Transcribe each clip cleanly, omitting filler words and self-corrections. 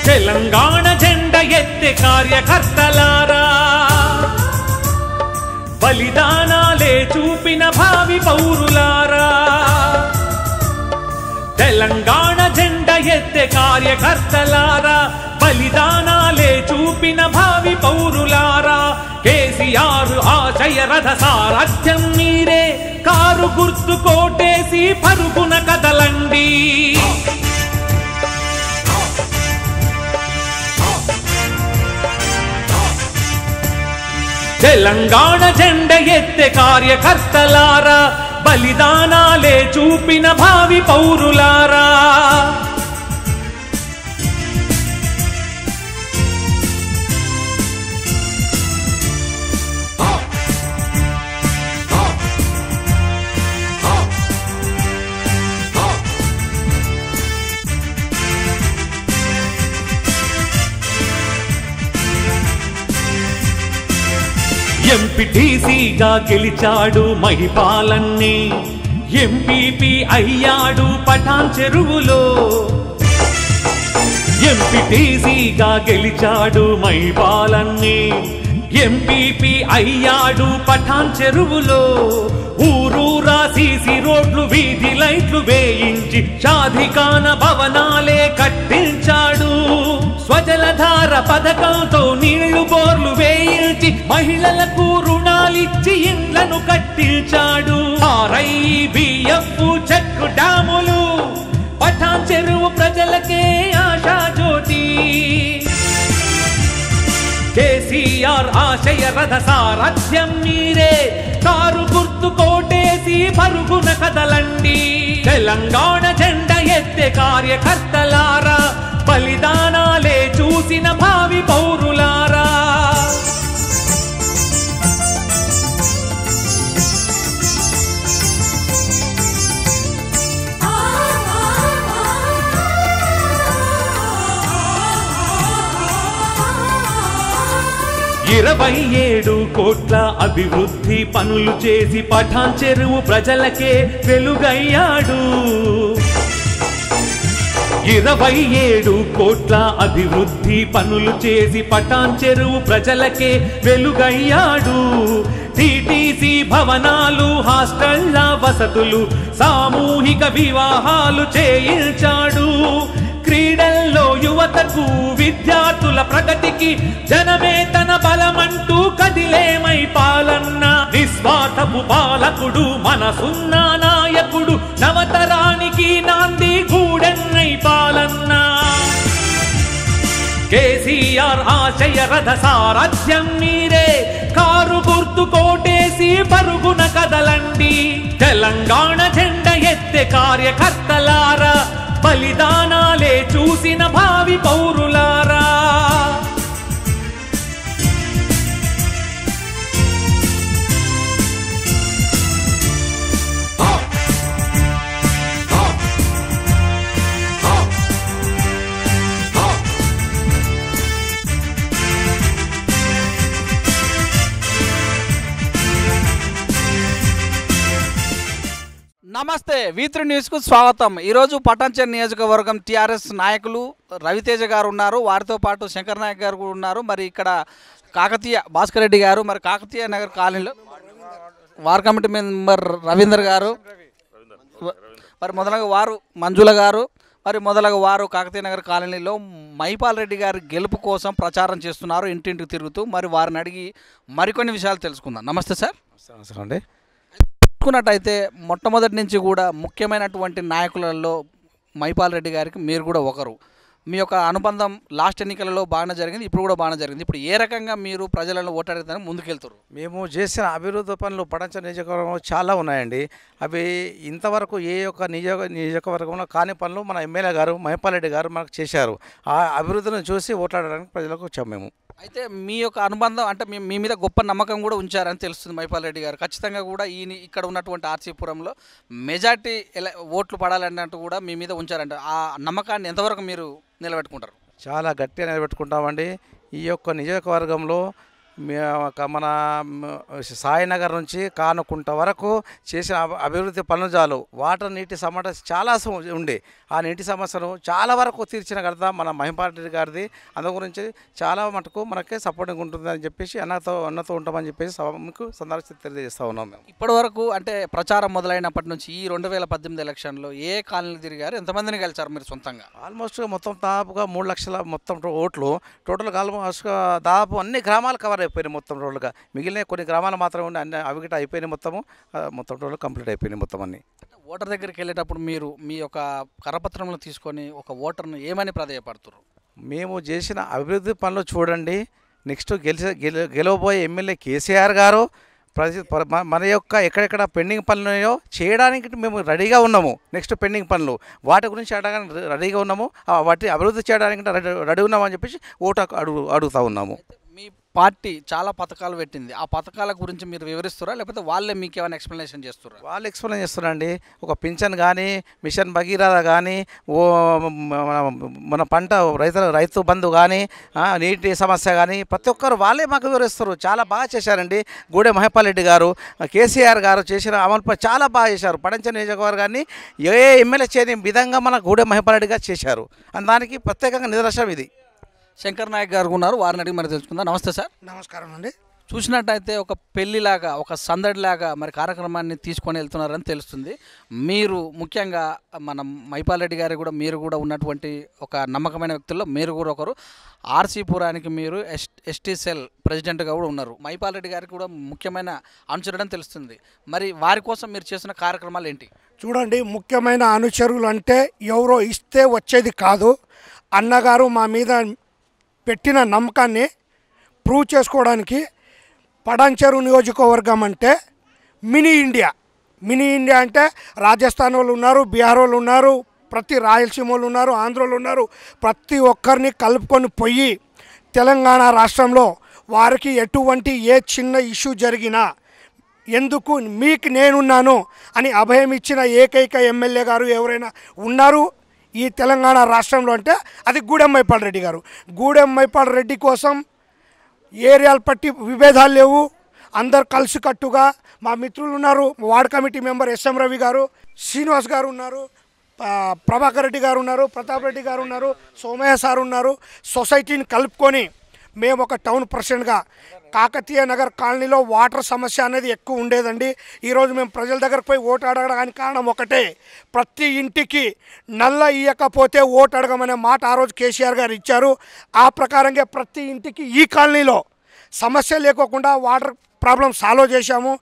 తెలంగాణ జెండ ఎత్తే కార్యకర్తలారా బలిదానాలే చూపిన భావి పౌరులారా తెలంగాణ జెండ ఎత్తే కార్యకర్తలారా బలిదానాలే చూపిన భావి పౌరులారా కేసీఆర్ ఆశయ రథ సారథ్యం మీరే కారు గుర్తు కోటేసి పరుగున కదలండి తెలంగాణ జెండ ఎత్తే కార్యకర్తలారా బలిదానాలే చూపిన భావి పౌరులారా ఎంపీటీసీగా గెలిచాడు మహిపాలన్నీ ఎంపీపీ అయ్యాడు పఠాన్ చెరువులో ఎంపీటీసీగా గెలిచాడు మహిపాలన్నీ ఎంపీపీ అయ్యాడు పఠాన్ చెరువులో ఊరూరా సీసీ రోడ్లు వీధి లైట్లు వేయించి షాదిఖాన భవనాలే కట్టించాడు స్వజలధార పథకంతో నీళ్లు బోర్లు వేయించి మహిళలకు రుణాలిచ్చి ఇండ్లను కట్టించాడు RIBF చెక్ డ్యాములు పఠాన్ చెరువు ప్రజలకే ఆశా జ్యోతి కేసీఆర్ ఆశయ రథ సారథ్యం మీరే కారు గుర్తు కోటేసి పరుగున కదలండి తెలంగాణ జెండ ఎత్తే కార్యకర్తలారా బలిదానాలే చూసిన భావి పౌరులారా ఇరవై 27 కోట్ల అభివృద్ధి పనులు చేసి పఠాన్ చెరువు ప్రజలకే వెలుగయ్యాడు 27 కోట్ల అభివృద్ధి పనులు చేసి పఠాన్ చెరువు ప్రజలకే వెలుగయ్యాడు టీటీసీ భవనాలు హాస్టళ్ల వసతులు సామూహిక వివాహాలు చేయించాడు క్రీడల్లో యువతకు విద్యార్థుల ప్రగతికి జనమే తన బలమంటూ కదిలేమై పాలన్న నిస్వార్థపు పాలకుడు మనసున్న నాయకుడు నవతరానికి నాంది గూడెన్నై పాలన్న కేసీఆర్ ఆశయ రథ సారథ్యం మీరే కారు గుర్తు కోటేసి పరుగున కదలండి తెలంగాణ జెండ ఎత్తే కార్యకర్తలారా బలిదానాలే చూసిన భావి పౌరులారా నమస్తే V3 న్యూస్కు స్వాగతం. ఈరోజు పటాన్చెరు నియోజకవర్గం టీఆర్ఎస్ నాయకులు రవితేజ గారు ఉన్నారు, వారితో పాటు శంకర్ నాయక్ గారు కూడా ఉన్నారు. మరి ఇక్కడ కాకతీయ భాస్కర్ రెడ్డి గారు, మరి కాకతీయ నగర్ కాలనీలో వార్ కమిటీ మెంబర్ రవీందర్ గారు, మరి మొదలగా వారు మంజుల గారు, మరి మొదలగా వారు కాకతీయ నగర్ కాలనీలో మైపాల్ రెడ్డి గారి గెలుపు కోసం ప్రచారం చేస్తున్నారు ఇంటింటికి తిరుగుతూ. మరి వారిని అడిగి మరికొన్ని విషయాలు తెలుసుకుందాం. నమస్తే సార్. నమస్కారం అండి. చూసుకున్నట్టయితే మొట్టమొదటి నుంచి కూడా ముఖ్యమైనటువంటి నాయకులలో మైపాల్ రెడ్డి గారికి మీరు కూడా ఒకరు. మీ యొక్క అనుబంధం లాస్ట్ ఎన్నికలలో బాగానే జరిగింది, ఇప్పుడు కూడా బాగానే జరిగింది. ఇప్పుడు ఏ రకంగా మీరు ప్రజలను ఓటాడేదానికి ముందుకెళ్తారు? మేము చేసిన అభివృద్ధి పనులు పటాన్చెరు నియోజకవర్గంలో చాలా ఉన్నాయండి. అవి ఇంతవరకు ఏ యొక్క నియోజకవర్గంలో కాని పనులు మన ఎమ్మెల్యే గారు మైపాల్ రెడ్డి గారు మనకు చేశారు. ఆ అభివృద్ధిని చూసి ఓటాడడానికి ప్రజలకు వచ్చాము మేము. అయితే మీ యొక్క అనుబంధం అంటే మీ మీద గొప్ప నమ్మకం కూడా ఉంచారని తెలుస్తుంది మైపాల్ రెడ్డి గారు. ఖచ్చితంగా కూడా ఇక్కడ ఉన్నటువంటి ఆర్సీపురంలో మెజార్టీ ఓట్లు పడాలన్నట్టు కూడా మీ మీద ఉంచారంట. ఆ నమ్మకాన్ని ఎంతవరకు మీరు నిలబెట్టుకుంటారు? చాలా గట్టిగా నిలబెట్టుకుంటామండి. ఈ యొక్క నియోజకవర్గంలో మన సాయినగర్ నుంచి కానుకుంట వరకు చేసిన అభివృద్ధి పనులు చాలు. వాటర్ నీటి సమస్య చాలా ఉండే ఆ నీటి సమస్యను చాలా వరకు తీర్చిన ఘనత మన మహిపాల్ గారిది. అందు గురించి చాలా మటుకు మనకే సపోర్టింగ్ ఉంటుందని చెప్పేసి అన్నతో ఉంటామని చెప్పేసి మీకు సందర్శించి తెలియజేస్తూ ఉన్నాం. మేము ఇప్పటి వరకు అంటే ప్రచారం మొదలైనప్పటి నుంచి ఈ 2018 ఎలక్షన్లో ఏ కాలనీ తిరిగారు, ఎంతమందిని కలిసారు మీరు సొంతంగా? ఆల్మోస్ట్ మొత్తం దాదాపుగా 3 లక్షల మొత్తం ఓట్లు టోటల్గా ఆల్మోస్ట్ దాదాపు అన్ని గ్రామాలు కవర్ అయిపోయినాయి మొత్తం టోటల్గా. మిగిలిన కొన్ని గ్రామాలు మాత్రమే ఉండి అన్ని అవి గిట్ట అయిపోయినాయి మొత్తం టోటల్ కంప్లీట్ అయిపోయినాయి మొత్తం అన్ని. ఓటర్ దగ్గరికి వెళ్ళేటప్పుడు మీరు మీ యొక్క కరపత్రంలో తీసుకొని ఒక ఓటర్ను ఏమని ప్రాధాయపడుతున్నారు? మేము చేసిన అభివృద్ధి పనులు చూడండి. నెక్స్ట్ గెలవబోయే ఎమ్మెల్యే కేసీఆర్ గారు మన యొక్క ఎక్కడెక్కడ పెండింగ్ పనులు ఉన్నాయో చేయడానికి మేము రెడీగా ఉన్నాము. నెక్స్ట్ పెండింగ్ పనులు వాటి గురించి అడగడానికి రెడీగా ఉన్నాము. వాటి అభివృద్ధి చేయడానికి రెడీ ఉన్నామని చెప్పేసి ఓటు అడుగుతూ ఉన్నాము. మీ పార్టీ చాలా పథకాలు పెట్టింది, ఆ పథకాల గురించి మీరు వివరిస్తారా లేకపోతే వాళ్ళే మీకు ఏమైనా ఎక్స్ప్లెనేషన్ చేస్తారా? వాళ్ళు ఎక్స్ప్లెయిన్ చేస్తున్నారండి. ఒక పింఛన్ కానీ మిషన్ భగీరథ కానీ మన పంట రైతు బంధు కానీ నీటి సమస్య కానీ ప్రతి ఒక్కరు వాళ్ళే మాకు వివరిస్తారు. చాలా బాగా చేశారండి. గూడెం మహిపాల్ రెడ్డి గారు కేసీఆర్ గారు చేసిన అమలుపై చాలా బాగా చేశారు. పడంచెరు నియోజకవర్గాన్ని ఏ ఎమ్మెల్యే చేయని విధంగా మన గూడెం మహిపాల్ రెడ్డి గారు చేశారు. దానికి ప్రత్యేకంగా నిదర్శనం ఇది. శంకర్ నాయక్ గారు ఉన్నారు, వారిని అడిగి మరి తెలుసుకుందాం. నమస్తే సార్. నమస్కారం అండి. చూసినట్టయితే ఒక పెళ్లిలాగా ఒక సందడిలాగా మరి కార్యక్రమాన్ని తీసుకొని వెళ్తున్నారని తెలుస్తుంది. మీరు ముఖ్యంగా మన మహిపాల్ రెడ్డి గారు కూడా మీరు కూడా ఉన్నటువంటి ఒక నమ్మకమైన వ్యక్తుల్లో మీరు కూడా ఒకరు. ఆర్సీపురానికి మీరు ఎస్టీ సెల్ ప్రెసిడెంట్గా కూడా ఉన్నారు. మహిపాల్ రెడ్డి గారికి కూడా ముఖ్యమైన అనుచరుడని తెలుస్తుంది. మరి వారి కోసం మీరు చేసిన కార్యక్రమాలు ఏంటి? చూడండి, ముఖ్యమైన అనుచరులు అంటే ఎవరో ఇస్తే వచ్చేది కాదు. అన్నగారు మా మీద పెట్టిన నమ్మకాన్ని ప్రూవ్ చేసుకోవడానికి పడంచెరు నియోజకవర్గం అంటే మినీ ఇండియా. మినీ ఇండియా అంటే రాజస్థాన్ వాళ్ళు ఉన్నారు, బీహార్ వాళ్ళు ఉన్నారు, ప్రతి రాయలసీమ వాళ్ళు ఉన్నారు, ఆంధ్రలో ఉన్నారు. ప్రతి ఒక్కరిని కలుపుకొని పోయి తెలంగాణ రాష్ట్రంలో వారికి ఎటువంటి ఏ చిన్న ఇష్యూ జరిగినా ఎందుకు మీకు నేనున్నాను అని అభయం ఇచ్చిన ఏకైక ఎమ్మెల్యే గారు ఎవరైనా ఉన్నారు ఈ తెలంగాణ రాష్ట్రంలో అంటే అది గూడెం మహిపాల్ రెడ్డి గారు. గూడెం మహిపాల్ రెడ్డి కోసం ఏరియాలు పట్టి విభేదాలు లేవు. అందరు కలిసికట్టుగా మా మిత్రులు ఉన్నారు. Ward committee member SM Ravi గారు, శ్రీనివాస్ గారు ఉన్నారు, ప్రభాకర్ రెడ్డి గారు ఉన్నారు, ప్రతాప్ రెడ్డి గారు ఉన్నారు, సోమయ్య సార్ ఉన్నారు. సొసైటీని కలుపుకొని మేము ఒక టౌన్ ప్రెసిడెంట్గా కాకతీయ నగర్ కాలనీలో వాటర్ సమస్య అనేది ఎక్కువ ఉండేదండి. ఈరోజు మేము ప్రజల దగ్గరకు పోయి ఓటు అడగడానికి కారణం ఒకటే, ప్రతి ఇంటికి నల్ల ఇయ్యకపోతే ఓటు అడగమనే మాట ఆ రోజు కేసీఆర్ గారు ఇచ్చారు. ఆ ప్రకారంగా ప్రతి ఇంటికి ఈ కాలనీలో సమస్య లేకోకుండా వాటర్ ప్రాబ్లం సాల్వ్ చేశాము.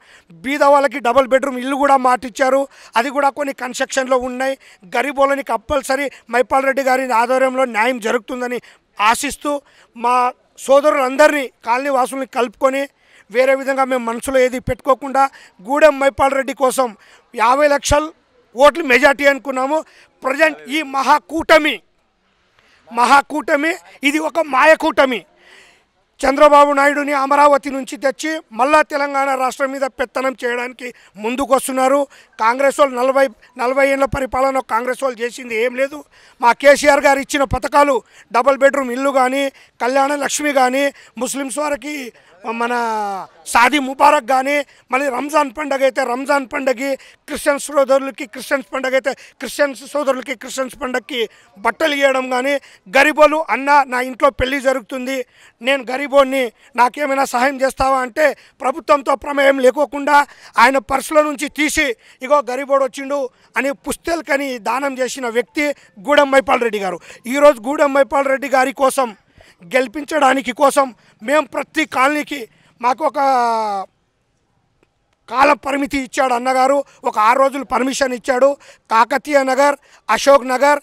బీద వాళ్ళకి డబుల్ బెడ్రూమ్ ఇల్లు కూడా మాటిచ్చారు. అది కూడా కొన్ని కన్స్ట్రక్షన్లో ఉన్నాయి. గరీబోళ్ళని కంపల్సరీ మహిపాల్ రెడ్డి గారి ఆధ్వర్యంలో న్యాయం జరుగుతుందని ఆశిస్తూ మా సోదరులందరినీ కాలనీ వాసుల్ని కలుపుకొని వేరే విధంగా మేము మనసులో ఏది పెట్టుకోకుండా గూడెం మహిపాల్ రెడ్డి కోసం 50 లక్షల ఓట్లు మెజార్టీ అనుకున్నాము. ప్రజెంట్ ఈ మహాకూటమి ఇది ఒక మాయకూటమి. చంద్రబాబు నాయుడుని అమరావతి నుంచి తెచ్చి మళ్ళా తెలంగాణ రాష్ట్రం మీద పెత్తనం చేయడానికి ముందుకు వస్తున్నారు. కాంగ్రెస్ వాళ్ళు 40 ఏళ్ళ పరిపాలన కాంగ్రెస్ వాళ్ళు చేసింది ఏం లేదు. మా కేసీఆర్ గారు ఇచ్చిన పథకాలు డబుల్ బెడ్రూమ్ ఇల్లు కానీ, కళ్యాణ లక్ష్మి కానీ, ముస్లిమ్స్ వారికి మన షాదీ ముబారక్ కానీ, మళ్ళీ రంజాన్ పండుగ అయితే రంజాన్ పండుగకి, క్రిస్టియన్స్ సోదరులకి క్రిస్టియన్స్ పండుగ అయితే క్రిస్టియన్స్ సోదరులకి క్రిస్టియన్స్ పండుగకి బట్టలు ఇవ్వడం కానీ, గరీబోలు అన్న నా ఇంట్లో పెళ్ళి జరుగుతుంది, నేను గరీబోని నాకేమైనా సహాయం చేస్తావా అంటే ప్రభుత్వంతో ప్రమేయం లేకోకుండా ఆయన పర్సులో నుంచి తీసి ఇగో గరీబోడు వచ్చిండు అని పుస్తెలకని దానం చేసిన వ్యక్తి గూడెం మహిపాల్ రెడ్డి గారు. ఈరోజు గూడెం మహిపాల్ రెడ్డి గారి కోసం గెలిపించడానికి కోసం మేము ప్రతి కాలనీకి మాకు ఒక కాల పరిమితి ఇచ్చాడు అన్నగారు. ఒక 6 రోజులు పర్మిషన్ ఇచ్చాడు. కాకతీయ నగర్, అశోక్ నగర్,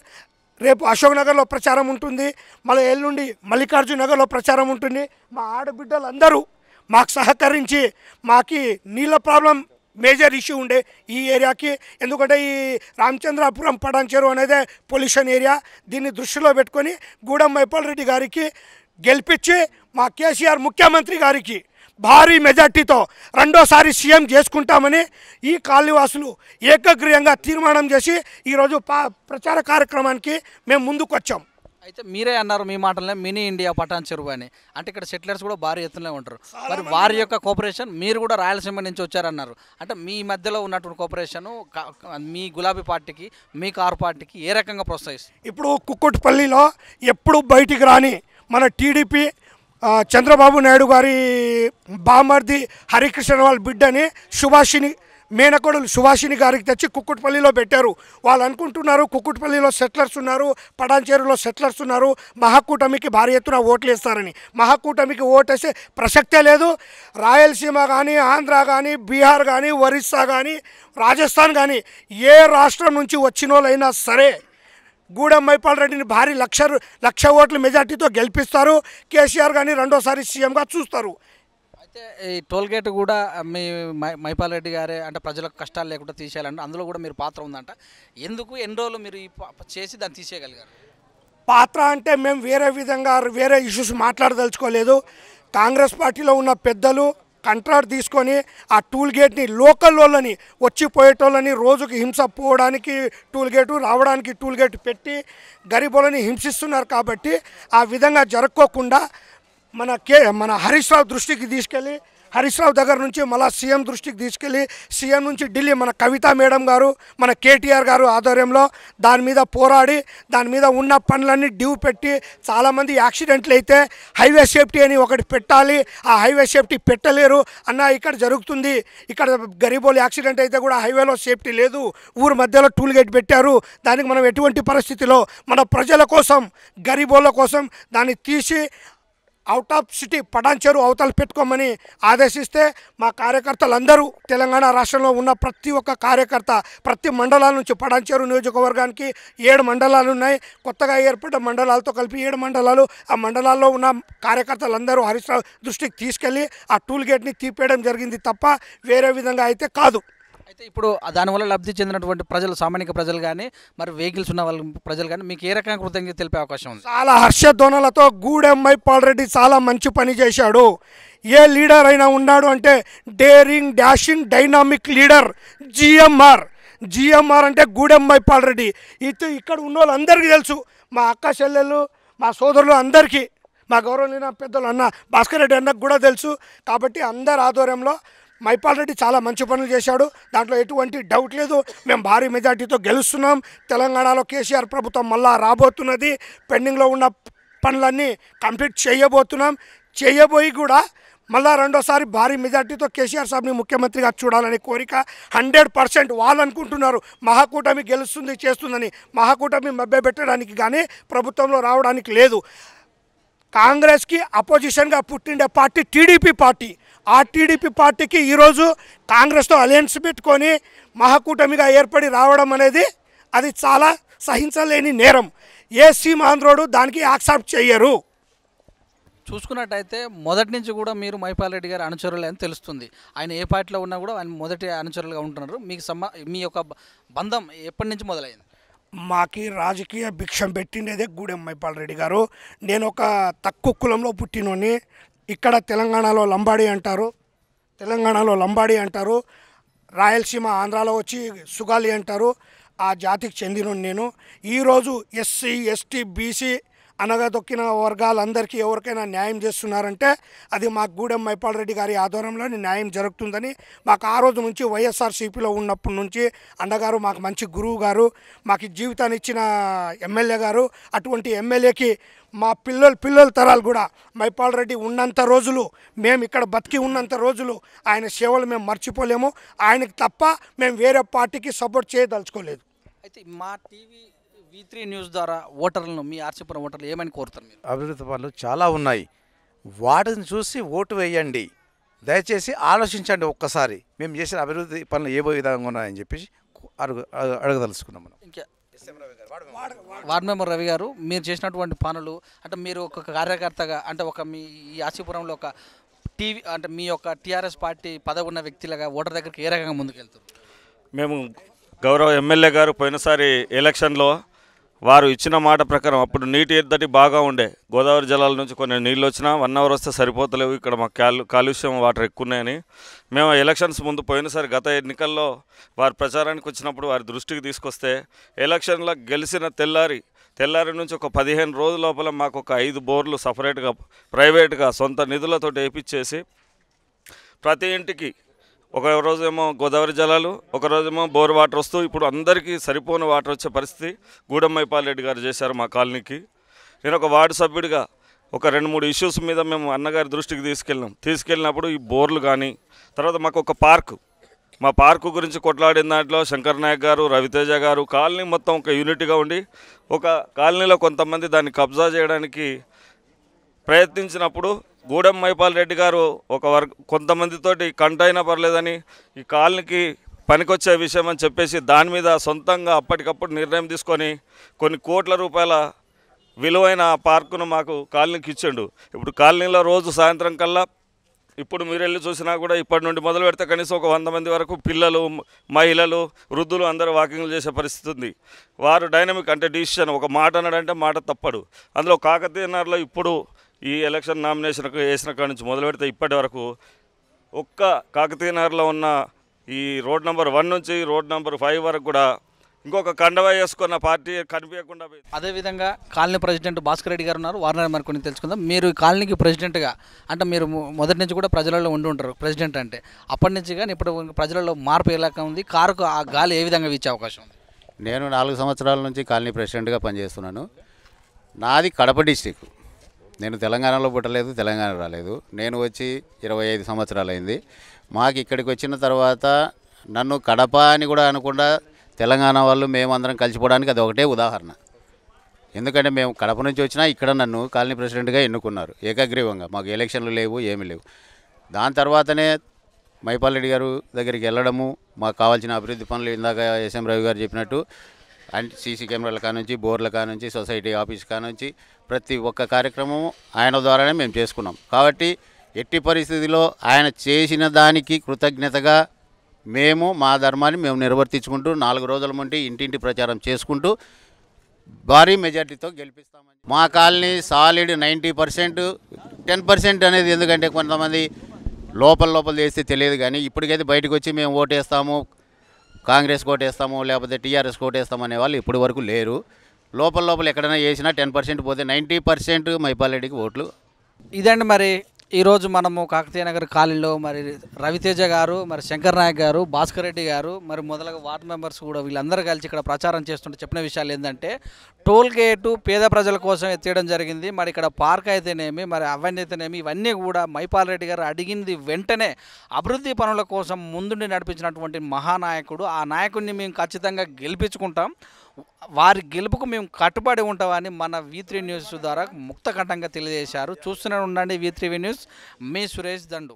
రేపు అశోక్ నగర్లో ప్రచారం ఉంటుంది, మళ్ళీ ఎల్లుండి మల్లికార్జున నగర్లో ప్రచారం ఉంటుంది. మా ఆడబిడ్డలందరూ మాకు సహకరించి మాకి నీళ్ళ ప్రాబ్లం మేజర్ ఇష్యూ ఉండే ఈ ఏరియాకి. ఎందుకంటే ఈ రామచంద్రాపురం పడంచెరు అనేది పొల్యూషన్ ఏరియా. దీన్ని దృష్టిలో పెట్టుకొని గూడెం మహిపాల్ రెడ్డి గారికి గెలిపించి మా కేసీఆర్ ముఖ్యమంత్రి గారికి భారీ మెజార్టీతో రెండోసారి సీఎం చేసుకుంటామని ఈ కాలనీవాసులు ఏకగ్రీయంగా తీర్మానం చేసి ఈరోజు ప్రచార కార్యక్రమానికి మేము ముందుకు వచ్చాం. అయితే మీరే అన్నారు మీ మాటలనే మినీ ఇండియా పటాన్ చెరువు అని, అంటే ఇక్కడ సెటిలర్స్ కూడా భారీ ఎత్తునే ఉంటారు. మరి వారి యొక్క కోఆపరేషన్, మీరు కూడా రాయలసీమ నుంచి వచ్చారన్నారు, అంటే మీ మధ్యలో ఉన్నటువంటి కోఆపరేషన్ మీ గులాబీ పార్టీకి మీ కారు పార్టీకి ఏ రకంగా ప్రోత్సహిస్తుంది? ఇప్పుడు కుక్కుట్పల్లిలో ఎప్పుడు బయటికి రాని మన టీడీపీ చంద్రబాబు నాయుడు గారి బామర్ది హరికృష్ణ వాళ్ళ బిడ్డని సుభాషిని మేనకోడలు సుభాషిని గారికి తెచ్చి కుక్కుట్పల్లిలో పెట్టారు. వాళ్ళు అనుకుంటున్నారు కుక్కుట్పల్లిలో సెటిలర్స్ ఉన్నారు, పటాన్చేరులో సెటిలర్స్ ఉన్నారు, మహాకూటమికి భారీ ఎత్తున ఓట్లు వేస్తారని. మహాకూటమికి ఓటేసే ప్రసక్తే లేదు. రాయలసీమ కానీ, ఆంధ్ర కానీ, బీహార్ కానీ, ఒరిస్సా కానీ, రాజస్థాన్ కానీ ఏ రాష్ట్రం నుంచి వచ్చిన వాళ్ళైనా సరే గూడెం మైపాల్ రెడ్డిని భారీ లక్ష ఓట్ల మెజార్టీతో గెలిపిస్తారు. కేసీఆర్ కానీ రెండోసారి సీఎంగా చూస్తారు. అయితే ఈ టోల్ గేట్ కూడా మీ మైపాల్ రెడ్డి గారే అంటే ప్రజలకు కష్టాలు లేకుండా తీసేయాలంటే అందులో కూడా మీరు పాత్ర ఉందంట. ఎందుకు ఎన్ని రోజులు మీరు చేసి దాన్ని తీసేయగలిగారు? పాత్ర అంటే మేము వేరే ఇష్యూస్ మాట్లాడదలుచుకోలేదు. కాంగ్రెస్ పార్టీలో ఉన్న పెద్దలు కంట్రాక్ట్ తీసుకొని ఆ టూల్ గేట్ని లోకల్ వాళ్ళని వచ్చిపోయేటోళ్ళని రోజుకి హింస పోవడానికి టూల్ గేటు, రావడానికి టూల్ గేట్ పెట్టి గరీబులని హింసిస్తున్నారు. కాబట్టి ఆ విధంగా జరగకోకుండా మన హరీష్ రావు దృష్టికి తీసుకెళ్ళి, హరీష్ రావు దగ్గర నుంచి మళ్ళీ సీఎం దృష్టికి తీసుకెళ్ళి, సీఎం నుంచి ఢిల్లీ మన కవితా మేడం గారు, మన కేటీఆర్ గారు ఆధ్వర్యంలో దాని మీద పోరాడి దాని మీద ఉన్న పనులన్నీ డ్యూ పెట్టి, చాలామంది యాక్సిడెంట్లు అయితే హైవే సేఫ్టీ అని ఒకటి పెట్టాలి, ఆ హైవే సేఫ్టీ పెట్టలేరు అన్న, ఇక్కడ జరుగుతుంది, ఇక్కడ గరీబోలు యాక్సిడెంట్ అయితే కూడా హైవేలో సేఫ్టీ లేదు, ఊరు మధ్యలో టూల్ గేట్ పెట్టారు, దానికి మనం ఎటువంటి పరిస్థితిలో మన ప్రజల కోసం గరీబోళ్ళ కోసం దాన్ని తీసి అవుట్ ఆఫ్ సిటీ పటాన్చెరు అవతల పెట్టుకోమని ఆదేశిస్తే మా కార్యకర్తలందరూ తెలంగాణ రాష్ట్రంలో ఉన్న ప్రతి ఒక్క కార్యకర్త ప్రతి మండలాల నుంచి, పటాన్చెరు నియోజకవర్గానికి 7 మండలాలు ఉన్నాయి, కొత్తగా ఏర్పడ్డ మండలాలతో కలిపి 7 మండలాలు, ఆ మండలాల్లో ఉన్న కార్యకర్తలందరూ హరీష్ రావు దృష్టికి తీసుకెళ్ళి ఆ టూల్ గేట్ని తీపేయడం జరిగింది తప్ప వేరే విధంగా అయితే కాదు. అయితే ఇప్పుడు దానివల్ల లబ్ధి చెందినటువంటి ప్రజలు, సామాన్య ప్రజలు కానీ, మరి వెహికల్స్ ఉన్న వాళ్ళ ప్రజలు కానీ మీకు ఏ రకంగా కృతజ్ఞత తెలిపే అవకాశం ఉంది? చాలా హర్షధ్వనులతో గూడెం మైపాల్ రెడ్డి చాలా మంచి పని చేశాడు. ఏ లీడర్ అయినా ఉన్నాడు అంటే daring, dashing, dynamic leader GMR అంటే గూడెం మైపాల్ రెడ్డి. ఇక్కడ ఉన్న వాళ్ళందరికీ తెలుసు, మా అక్క చెల్లెళ్ళు, మా సోదరులు అందరికీ, మా గౌరవనీయ పెద్దలు అన్న భాస్కర్ రెడ్డి అన్నకు కూడా తెలుసు. కాబట్టి అందరి ఆధ్వర్యంలో మైపాల్ రెడ్డి చాలా మంచి పనులు చేశాడు, దాంట్లో ఎటువంటి డౌట్ లేదు. మేము భారీ మెజార్టీతో గెలుస్తున్నాం. తెలంగాణలో కేసీఆర్ ప్రభుత్వం మళ్ళా రాబోతున్నది. పెండింగ్లో ఉన్న పనులన్నీ కంప్లీట్ చేయబోయి కూడా మళ్ళా రెండోసారి భారీ మెజార్టీతో కేసీఆర్ సాబ్ని ముఖ్యమంత్రిగా చూడాలనే కోరిక 100% వాళ్ళు అనుకుంటున్నారు. మహాకూటమి గెలుస్తుంది చేస్తుందని. మహాకూటమి మభ్యపెట్టడానికి కానీ ప్రభుత్వంలో రావడానికి లేదు. కాంగ్రెస్కి అపోజిషన్గా పుట్టిండే పార్టీ టీడీపీ పార్టీ. ఆ టీడీపీ పార్టీకి ఈరోజు కాంగ్రెస్తో అలయన్స్ పెట్టుకొని మహాకూటమిగా ఏర్పడి రావడం అనేది అది చాలా సహించలేని నేరం. ఏ సీమాంధ్రోడు దానికి యాక్సెప్ట్ చెయ్యరు. చూసుకున్నట్టయితే మొదటి నుంచి కూడా మీరు మైపాల్ రెడ్డి గారి అనుచరులు అని తెలుస్తుంది. ఆయన ఏ పార్టీలో ఉన్నా కూడా ఆయన మొదటి అనుచరులుగా ఉంటున్నారు. మీ యొక్క బంధం ఎప్పటి నుంచి మొదలైంది? మాకి రాజకీయ భిక్షం పెట్టిండేదే గూడెం మైపాల్ రెడ్డి గారు. నేను ఒక తక్కువ కులంలో పుట్టినోని. ఇక్కడ తెలంగాణలో లంబాడి అంటారు, రాయలసీమ ఆంధ్రాలో వచ్చి సుగాలి అంటారు. ఆ జాతికి చెందిన నేను. ఈరోజు ఎస్సీ, ఎస్టీ, బీసీ అనగదొక్కిన వర్గాలందరికీ ఎవరికైనా న్యాయం చేస్తున్నారంటే అది మా గూడెం మైపాల్ రెడ్డి గారి ఆధ్వర్యంలోనే న్యాయం జరుగుతుందని మాకు ఆ రోజు నుంచి వైఎస్ఆర్సీపీలో ఉన్నప్పటి నుంచి అన్నగారు, మాకు మంచి గురువు గారు, మాకు జీవితాన్ని ఇచ్చిన ఎమ్మెల్యే గారు. అటువంటి ఎమ్మెల్యేకి మా పిల్లల తరాలు కూడా మైపాల్ రెడ్డి ఉన్నంత రోజులు, మేము ఇక్కడ బతికి ఉన్నంత రోజులు ఆయన సేవలు మేము మర్చిపోలేము. ఆయనకి తప్ప మేము వేరే పార్టీకి సపోర్ట్ చేయదలుచుకోలేదు. అయితే మా టీవీ V3 న్యూస్ ద్వారా ఓటర్లను, మీ ఆర్సీపురం ఓటర్లు ఏమని కోరుతారు మీరు? అభివృద్ధి పనులు చాలా ఉన్నాయి, వాటిని చూసి ఓటు వేయండి. దయచేసి ఆలోచించండి ఒక్కసారి, మేము చేసిన అభివృద్ధి పనులు ఏ విధంగా ఉన్నాయని చెప్పేసి అడగదలుచుకున్నాం. మనం ఇంకా వార్డ్ మెంబర్ రవి గారు, మీరు చేసినటువంటి పనులు అంటే మీరు ఒక కార్యకర్తగా అంటే మీ ఈ ఆర్సీపురంలో ఒక మీ యొక్క టీఆర్ఎస్ పార్టీ పదవి ఉన్న వ్యక్తులుగా ఓటర్ దగ్గరికి ఏ రకంగా ముందుకెళ్తారు? మేము గౌరవ ఎమ్మెల్యే గారు పోయినసారి ఎలక్షన్లో వారు ఇచ్చిన మాట ప్రకారం అప్పుడు నీటి ఎద్దడి బాగా ఉండే, గోదావరి జలాల నుంచి కొన్ని నీళ్ళు వచ్చినా 1 అవర్ వస్తే సరిపోతలేవు, ఇక్కడ మా కాలుష్యం వాటర్ ఎక్కువ ఉన్నాయని మేము ఎలక్షన్స్ ముందు పోయినసారి గత ఎన్నికల్లో వారి ప్రచారానికి వచ్చినప్పుడు వారి దృష్టికి తీసుకొస్తే ఎలక్షన్లో గెలిచిన తెల్లారి నుంచి ఒక 15 రోజుల లోపల మాకు ఒక 5 బోర్లు సపరేట్గా ప్రైవేట్గా సొంత నిధులతో వేయించేసి ప్రతి ఇంటికి ఒక రోజేమో గోదావరి జలాలు, ఒక రోజేమో బోర్ వాటర్ వస్తూ ఇప్పుడు అందరికీ సరిపోని వాటర్ వచ్చే పరిస్థితి గూడెం మైపాల్ రెడ్డి గారు చేశారు మా కాలనీకి. నేను ఒక వార్డు సభ్యుడిగా ఒక 2-3 ఇష్యూస్ మీద మేము అన్నగారి దృష్టికి తీసుకెళ్ళినప్పుడు ఈ బోర్లు కానీ, తర్వాత మాకు ఒక మా పార్కు గురించి కొట్లాడిన దాంట్లో శంకర్ నాయక్ గారు, రవితేజ గారు కాలనీ మొత్తం ఒక యూనిట్గా ఉండి ఒక కాలనీలో కొంతమంది దాన్ని కబ్జా చేయడానికి ప్రయత్నించినప్పుడు గూడెం మైపాల్ రెడ్డి గారు కొంతమందితోటి కంటైనా పర్లేదని ఈ కాలనీకి పనికొచ్చే విషయం అని చెప్పేసి దాని మీద సొంతంగా అప్పటికప్పుడు నిర్ణయం తీసుకొని కొన్ని కోట్ల రూపాయల విలువైన పార్కును మాకు కాలనీకి ఇచ్చిండు. ఇప్పుడు కాలనీలో రోజు సాయంత్రం కల్లా ఇప్పుడు మీరు వెళ్ళి చూసినా కూడా ఇప్పటి నుండి మొదలు పెడితే కనీసం ఒక 100 మంది వరకు పిల్లలు, మహిళలు, వృద్ధులు అందరూ వాకింగ్లు చేసే పరిస్థితి ఉంది. వారు డైనమిక్ అంటే డిసిషన్ ఒక మాట అన్నాడంటే మాట తప్పడు. అందులో కాకతీయ నగర్లో ఇప్పుడు ఈ ఎలక్షన్ నామినేషన్కు వేసిన కాడి నుంచి మొదలు పెడితే ఇప్పటి వరకు ఒక్క కాకతీయ నగర్లో ఉన్న ఈ రోడ్ నెంబర్ 1 నుంచి రోడ్ నెంబర్ 5 వరకు కూడా ఇంకొక కండవా వేసుకున్న పార్టీ కనిపించకుండా పోయింది. అదేవిధంగా కాలనీ ప్రెసిడెంట్ భాస్కర్ రెడ్డి గారు ఉన్నారు. వారిని మరి కొన్ని తెలుసుకుందాం. మీరు ఈ కాలనీకి ప్రెసిడెంట్గా అంటే మీరు మొదటి నుంచి కూడా ప్రజలలో ఉండి ఉంటారు ప్రెసిడెంట్ అంటే. అప్పటి నుంచి కానీ ఇప్పుడు ప్రజలలో మార్పు ఎలా ఉంది? కారుకు ఆ గాలి ఏ విధంగా వీచే అవకాశం ఉంది? నేను 4 సంవత్సరాల నుంచి కాలనీ ప్రెసిడెంట్గా పనిచేస్తున్నాను. నాది కడప డిస్టిక్. నేను తెలంగాణలో పుట్టలేదు, తెలంగాణ రాలేదు. నేను వచ్చి 25 సంవత్సరాలు అయింది. మాకు ఇక్కడికి వచ్చిన తర్వాత నన్ను కడప అని కూడా అనకుండా తెలంగాణ వాళ్ళు మేమందరం కలిసిపోవడానికి అది ఒకటే ఉదాహరణ. ఎందుకంటే మేము కడప నుంచి వచ్చినా ఇక్కడ నన్ను కాలనీ ప్రెసిడెంట్గా ఎన్నుకున్నారు ఏకగ్రీవంగా. మాకు ఎలక్షన్లు లేవు, ఏమీ లేవు. దాని తర్వాతనే మైపాల్ రెడ్డి గారు దగ్గరికి వెళ్ళడము, మాకు కావాల్సిన అభివృద్ధి పనులు ఇందాక ఎస్ఎం రవి గారు చెప్పినట్టు అండ్ సీసీ కెమెరాల కానుంచి, బోర్ల కానుంచి, సొసైటీ ఆఫీస్ కానుంచి ప్రతి ఒక్క కార్యక్రమం ఆయన ద్వారానే మేము చేసుకున్నాం. కాబట్టి ఎట్టి పరిస్థితిలో ఆయన చేసిన దానికి కృతజ్ఞతగా మేము మా ధర్మాన్ని మేము నిర్వర్తించుకుంటూ 4 రోజుల నుండి ఇంటింటి ప్రచారం చేసుకుంటూ భారీ మెజార్టీతో గెలిపిస్తామని. మా కాలనీ సాలిడ్ 90%. 10% అనేది ఎందుకంటే కొంతమంది లోపల చేస్తే తెలియదు, కానీ ఇప్పటికైతే బయటకు వచ్చి మేము ఓటేస్తాము, కాంగ్రెస్ ఓటేస్తాము లేకపోతే టీఆర్ఎస్ ఓటేస్తాము అనే వాళ్ళు ఇప్పటి వరకు లేరు. లోపల ఎక్కడైనా వేసినా 10% పోతే 90% మైపాల్ రెడ్డికి ఓట్లు. ఇదండి మరి ఈరోజు మనము కాకతీయ నగర్ కాలనీలో మరి రవితేజ గారు, మరి శంకర్ నాయక్ గారు, భాస్కర్ రెడ్డి గారు, మరి మొదలగా వార్డు మెంబర్స్ కూడా వీళ్ళందరూ కలిసి ఇక్కడ ప్రచారం చేస్తుంటే చెప్పిన విషయాలు ఏంటంటే టోల్ గేటు పేద ప్రజల కోసం ఎత్తేయడం జరిగింది. మరి ఇక్కడ పార్క్ అయితేనేమి, మరి అవన్నీ అయితేనేమి, ఇవన్నీ కూడా మైపాల్ రెడ్డి గారు అడిగింది వెంటనే అభివృద్ధి పనుల కోసం ముందుండి నడిపించినటువంటి మహానాయకుడు. ఆ నాయకుడిని మేము ఖచ్చితంగా గెలిపించుకుంటాం, వారి గెలుపుకు మేము కట్టుబడి ఉంటామని మన V3 న్యూస్ ద్వారా ముక్తకంఠంగా తెలియజేశారు. చూస్తూనే ఉండండి V3 న్యూస్. మీ సురేష్ దండు.